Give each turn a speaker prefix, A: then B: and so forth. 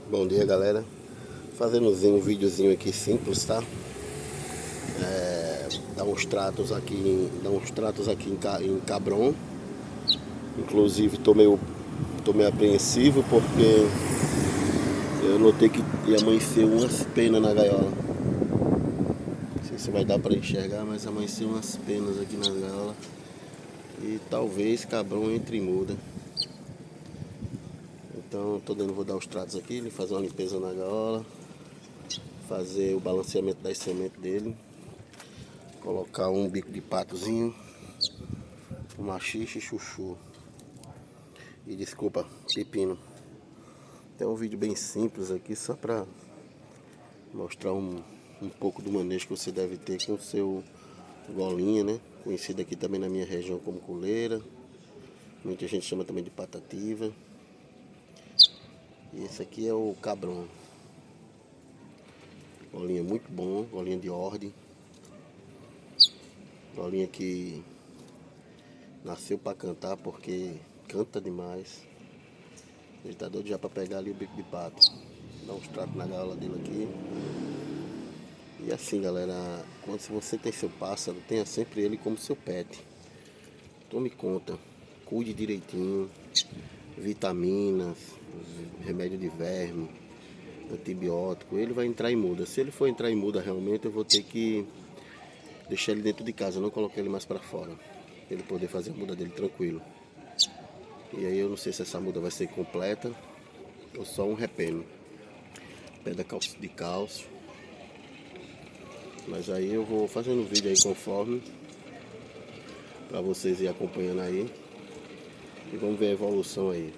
A: Bom dia, galera. Fazendo um videozinho aqui simples, tá? Dar uns tratos aqui em Cabron. Inclusive tô meio apreensivo porque eu notei que ia amanhecer umas penas na gaiola. Não sei se vai dar pra enxergar, mas amanheceu umas penas aqui na gaiola. E talvez Cabron entre em muda. Então vou dar os tratos aqui, fazer uma limpeza na gaiola, fazer o balanceamento das sementes dele, colocar um bico de patozinho, um machixe e chuchu. E desculpa, pepino. Tem um vídeo bem simples aqui só para mostrar um pouco do manejo que você deve ter com o seu golinha, né? Conhecido aqui também na minha região como coleira. Muita gente chama também de patativa. E esse aqui é o Cabron. Golinha muito bom, golinha de ordem. Golinha que nasceu para cantar porque canta demais. Ele tá doido já para pegar ali o bico de pato. Dá uns tratos na gaiola dele aqui. E assim, galera, quando você tem seu pássaro, tenha sempre ele como seu pet. Tome conta, cuide direitinho, vitaminas, remédio de verme, antibiótico. Ele vai entrar em muda. Se ele for entrar em muda realmente, eu vou ter que deixar ele dentro de casa, não colocar ele mais para fora, pra ele poder fazer a muda dele tranquilo. E aí eu não sei se essa muda vai ser completa ou só um repeno, pedra de cálcio. Mas aí eu vou fazendo o vídeo aí conforme, para vocês ir acompanhando aí. E vamos ver a evolução aí.